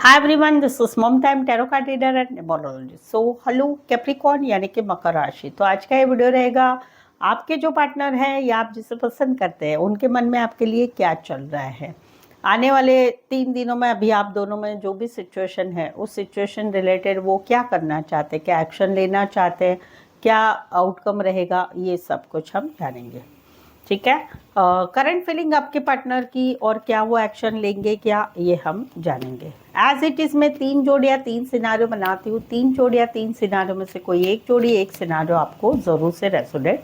Hi everyone, this is Mom Time Tarot Card Reader and Numerologist. So hello Capricorn यानी कि मकर राशि। तो आज का ये वीडियो रहेगा आपके जो पार्टनर हैं या आप जिसे पसंद करते हैं उनके मन में आपके लिए क्या चल रहा है आने वाले 3 दिनों में। अभी आप दोनों में जो भी सिचुएशन है उस सिचुएशन रिलेटेड वो क्या करना चाहते हैं, क्या एक्शन लेना चाहते हैं, क्या आउटकम रहेगा, ये सब कुछ हम जानेंगे। ठीक है, करंट फीलिंग आपके पार्टनर की और क्या वो एक्शन लेंगे क्या, ये हम जानेंगे। एज इट इज मैं 3 सिनारियो बनाती हूँ। 3 सिनारियो में से कोई एक सिनारियो आपको ज़रूर से रेजोनेट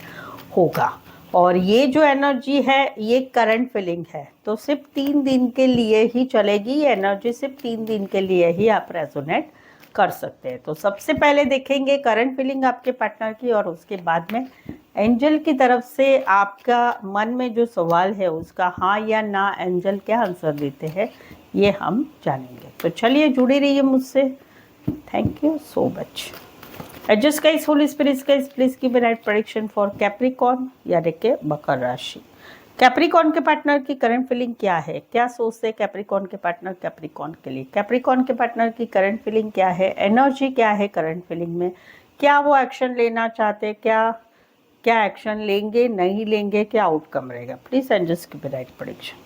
होगा। और ये जो एनर्जी है ये करंट फीलिंग है, तो सिर्फ 3 दिन के लिए ही चलेगी। ये एनर्जी सिर्फ 3 दिन के लिए ही आप रेजोनेट कर सकते हैं। तो सबसे पहले देखेंगे करंट फीलिंग आपके पार्टनर की, और उसके बाद में एंजल की तरफ से आपका मन में जो सवाल है उसका हाँ या ना एंजल क्या आंसर देते हैं ये हम जानेंगे। तो चलिए जुड़े रहिए मुझसे। Thank you so much. Adjust guys, holy spirits guys, please give a right prediction for Capricorn यानी कि मकर राशि। कैप्रिकॉर्न के पार्टनर की करंट फीलिंग क्या है, क्या सोचते हैं कैप्रिकॉर्न के पार्टनर कैप्रिकॉर्न के लिए। कैप्रिकॉर्न के पार्टनर की करंट फीलिंग क्या है, एनर्जी क्या है करंट फीलिंग में, क्या वो एक्शन लेना चाहते हैं, क्या एक्शन लेंगे नहीं लेंगे, क्या आउटकम रहेगा। Please and just give a right prediction.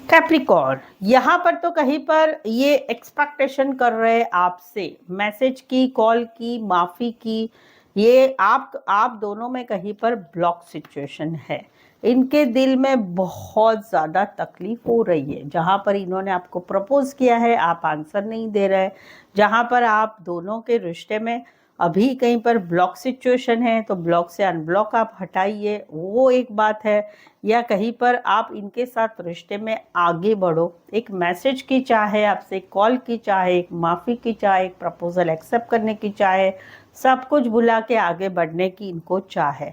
Capricorn यहाँ पर तो कहीं पर ये एक्सपेक्टेशन कर रहे हैं आपसे, मैसेज की, कॉल की, माफी की। ये आप दोनों में कहीं पर ब्लॉक सिचुएशन है। इनके दिल में बहुत ज़्यादा तकलीफ हो रही है। जहाँ पर इन्होंने आपको प्रपोज किया है आप आंसर नहीं दे रहे, जहाँ पर आप दोनों के रिश्ते में अभी कहीं पर ब्लॉक सिचुएशन है, तो ब्लॉक से अनब्लॉक आप हटाइए, वो एक बात है। या कहीं पर आप इनके साथ रिश्ते में आगे बढ़ो, एक मैसेज की चाहे आपसे, कॉल की चाहे, एक माफ़ी की चाहे, एक प्रपोजल एक्सेप्ट करने की चाहे, सब कुछ भुला के आगे बढ़ने की इनको चाहे,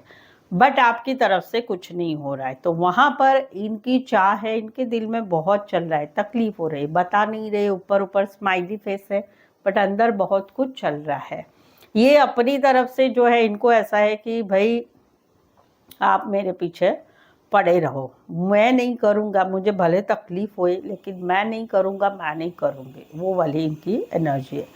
बट आपकी तरफ से कुछ नहीं हो रहा है। तो वहाँ पर इनकी चाह है, इनके दिल में बहुत चल रहा है, तकलीफ हो रही है, बता नहीं रहे, ऊपर ऊपर स्माइली फेस है बट अंदर बहुत कुछ चल रहा है। ये अपनी तरफ से जो है इनको ऐसा है कि भाई आप मेरे पीछे पड़े रहो, मैं नहीं करूँगा, मुझे भले तकलीफ होए लेकिन मैं नहीं करूँगा, मैं नहीं करूँगी, वो वाली इनकी एनर्जी है।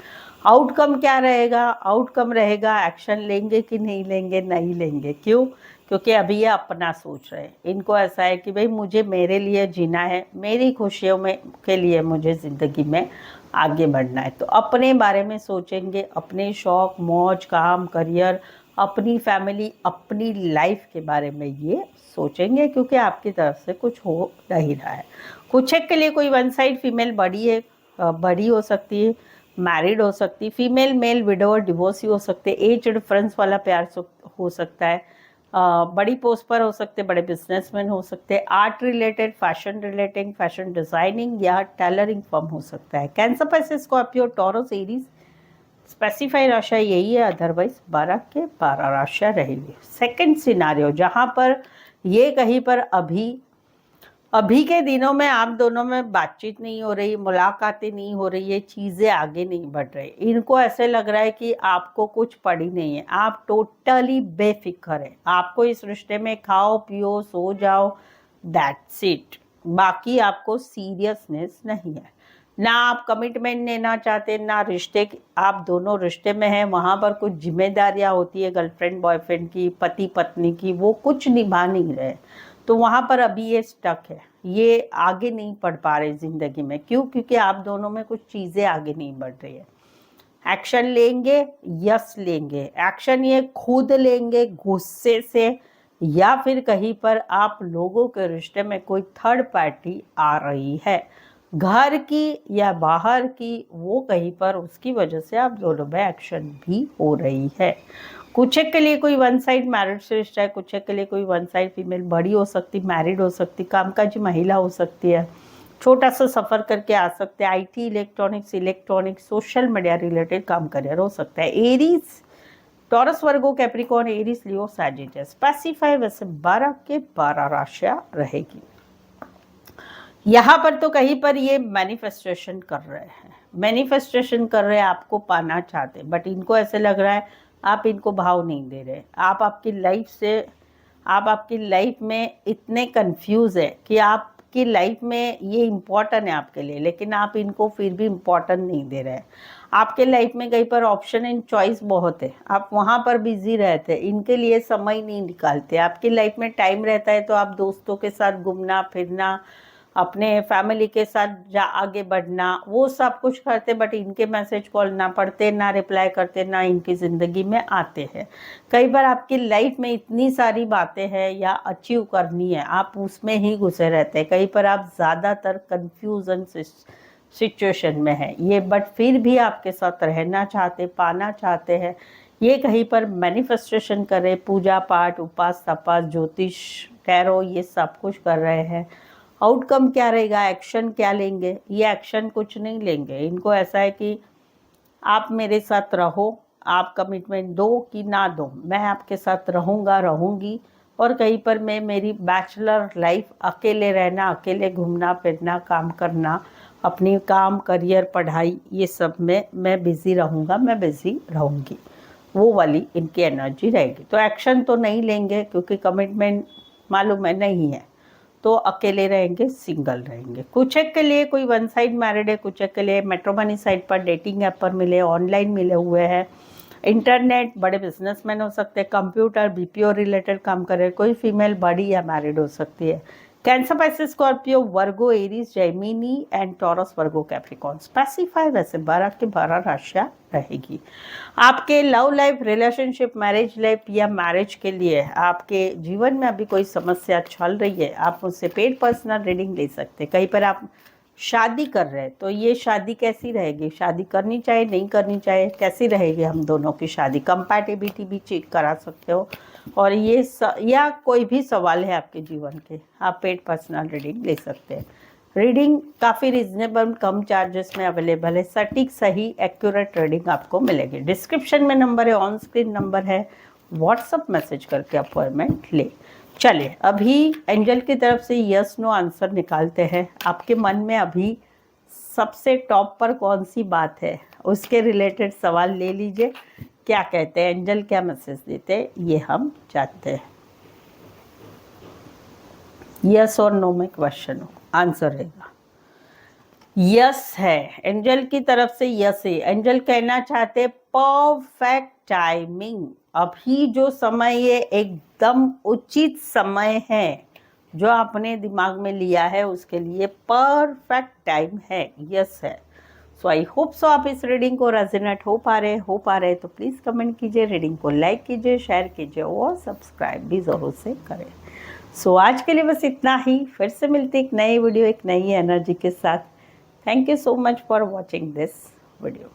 आउटकम क्या रहेगा, आउटकम रहेगा एक्शन लेंगे कि नहीं लेंगे, नहीं लेंगे। क्यों? क्योंकि अभी ये अपना सोच रहे हैं। इनको ऐसा है कि भाई मुझे मेरे लिए जीना है, मेरी खुशियों में के लिए मुझे ज़िंदगी में आगे बढ़ना है। तो अपने बारे में सोचेंगे, अपने शौक, मौज, काम, करियर, अपनी फैमिली, अपनी लाइफ के बारे में ये सोचेंगे, क्योंकि आपकी तरफ से कुछ हो नहीं रहा है। कुछ एक के लिए कोई वन साइड फीमेल बड़ी है, बड़ी हो सकती है, मैरिड हो सकती है, फीमेल मेल विडोवर डिवोर्सी हो सकते हैं, एज डिफरेंस वाला प्यार हो सकता है, बड़ी पोस्ट पर हो सकते, बड़े बिजनेसमैन हो सकते हैं, art related, fashion related, fashion designing या टेलरिंग फर्म हो सकता है। कैंसर, पैसे, स्कॉर्पियो, टॉरस, एरीज, स्पेसिफाई राशियाँ यही है, अदरवाइज 12 के 12 राशियाँ रहेंगी। सेकंड सिनारियो जहाँ पर ये कहीं पर अभी के दिनों में आप दोनों में बातचीत नहीं हो रही, मुलाकातें नहीं हो रही है, चीज़ें आगे नहीं बढ़ रही। इनको ऐसे लग रहा है कि आपको कुछ पड़ी नहीं है, आप टोटली बेफिक्र है, आपको इस रिश्ते में खाओ पियो सो जाओ, दैट्स इट। बाकी आपको सीरियसनेस नहीं है, ना आप कमिटमेंट लेना चाहते, ना रिश्ते, आप दोनों रिश्ते में हैं वहाँ पर कुछ जिम्मेदारियाँ होती है गर्लफ्रेंड बॉयफ्रेंड की, पति पत्नी की, वो कुछ निभा नहीं रहे। तो वहाँ पर अभी ये स्टक है, ये आगे नहीं बढ़ पा रहे ज़िंदगी में। क्यों? क्योंकि आप दोनों में कुछ चीज़ें आगे नहीं बढ़ रही है। एक्शन लेंगे, यस लेंगे, एक्शन ये खुद लेंगे गुस्से से, या फिर कहीं पर आप लोगों के रिश्ते में कोई थर्ड पार्टी आ रही है, घर की या बाहर की, वो कहीं पर उसकी वजह से आप दोनों में एक्शन भी हो रही है। कुछ एक के लिए कोई वन साइड मैरिड से रिश्ता है, कुछ एक के लिए कोई वन साइड फीमेल बड़ी हो सकती, मैरिड हो सकती, कामकाजी महिला हो सकती है, छोटा सा सफ़र करके आ सकते हैं, IT, electronics, social media related काम करियर हो सकता है। एरीज, टॉरस, वर्गो, कैप्रिकॉर्न, एरीज, लियो, सैजिटस, स्पेसिफाई वैसे 12 के 12 राशियाँ रहेगी। यहाँ पर तो कहीं पर ये मैनिफेस्टेशन कर रहे हैं, आपको पाना चाहते, बट इनको ऐसे लग रहा है आप इनको भाव नहीं दे रहे। आप आपकी लाइफ में इतने कंफ्यूज है कि आप आपकी लाइफ में ये इम्पॉर्टेंट है आपके लिए, लेकिन आप इनको फिर भी इम्पॉर्टेंट नहीं दे रहे हैं। आपके लाइफ में कहीं पर ऑप्शन एंड चॉइस बहुत है, आप वहाँ पर बिजी रहते हैं, इनके लिए समय नहीं निकालते। आपकी लाइफ में टाइम रहता है तो आप दोस्तों के साथ घूमना फिरना, अपने फैमिली के साथ आगे बढ़ना, वो सब कुछ करते, बट इनके मैसेज कॉल ना पढ़ते, ना रिप्लाई करते, ना इनकी ज़िंदगी में आते हैं। कई बार आपकी लाइफ में इतनी सारी बातें हैं या अचीव करनी है, आप उसमें ही घुसे रहते हैं। कहीं पर आप ज़्यादातर कन्फ्यूज़न सिचुएशन में है ये, बट फिर भी आपके साथ रहना चाहते, पाना चाहते हैं। ये कहीं पर मैनिफेस्टेशन करे, पूजा पाठ, उपास तपास, ज्योतिष, टैरो, ये सब कुछ कर रहे हैं। आउटकम क्या रहेगा, एक्शन क्या लेंगे? ये एक्शन कुछ नहीं लेंगे। इनको ऐसा है कि आप मेरे साथ रहो, आप कमिटमेंट दो कि ना दो, मैं आपके साथ रहूँगा, रहूँगी। और कहीं पर मैं मेरी बैचलर लाइफ, अकेले रहना, अकेले घूमना फिरना, काम करना, अपनी काम, करियर, पढ़ाई, ये सब में मैं बिज़ी रहूँगा, मैं बिज़ी रहूँगी, वो वाली इनकी एनर्जी रहेगी। तो एक्शन तो नहीं लेंगे क्योंकि कमिटमेंट मालूम है नहीं है, तो अकेले रहेंगे, सिंगल रहेंगे। कुछ एक के लिए कोई वन साइड मैरिड है, कुछ एक के लिए मैट्रिमोनी साइट पर, डेटिंग ऐप पर मिले, ऑनलाइन मिले हुए हैं, इंटरनेट, बड़े बिजनेसमैन हो सकते हैं, कंप्यूटर, बीपीओ रिलेटेड काम कर रहे, कोई फीमेल बड़ी या मैरिड हो सकती है। Cancer, Pisces, Scorpio, Virgo, Aries, Gemini and taurus, Virgo, Capricorn. Specify वैसे 12 की 12 राशियाँ रहेगी। आपके love life, relationship, marriage life या मैरिज के लिए आपके जीवन में अभी कोई समस्या चल रही है, आप मुझसे पेड पर्सनल रीडिंग ले सकते हैं। कहीं पर आप शादी कर रहे हैं तो ये शादी कैसी रहेगी, शादी करनी चाहिए, नहीं करनी चाहिए, कैसी रहेगी हम दोनों की शादी, कंपैटिबिलिटी भी चेक करा सकते हो। और ये या कोई भी सवाल है आपके जीवन के, आप पेड पर्सनल रीडिंग ले सकते हैं। रीडिंग काफ़ी रिजनेबल, कम चार्जेस में अवेलेबल है। सटीक, सही, एक्यूरेट रीडिंग आपको मिलेगी। डिस्क्रिप्शन में नंबर है, ऑन स्क्रीन नंबर है, व्हाट्सअप मैसेज करके अपॉइंटमेंट ले। चलिए अभी एंजल की तरफ से यस नो आंसर निकालते हैं। आपके मन में अभी सबसे टॉप पर कौन सी बात है, उसके रिलेटेड सवाल ले लीजिए। क्या कहते हैं एंजल, क्या मैसेज देते हैं, ये हम जानते हैं। यस और नो में क्वेश्चन हो, आंसर रहेगा यस है। एंजल की तरफ से यस है। एंजल कहना चाहते परफेक्ट टाइमिंग, अभी जो समय ये एकदम उचित समय है, जो आपने दिमाग में लिया है उसके लिए परफेक्ट टाइम है, यस है। सो आई होप सो आप इस रीडिंग को रेजोनेट हो पा रहे तो प्लीज़ कमेंट कीजिए, रीडिंग को लाइक कीजिए, शेयर कीजिए और सब्सक्राइब भी ज़रूर से करें। सो आज के लिए बस इतना ही। फिर से मिलते एक नई वीडियो, एक नई एनर्जी के साथ। Thank you so much for watching this video.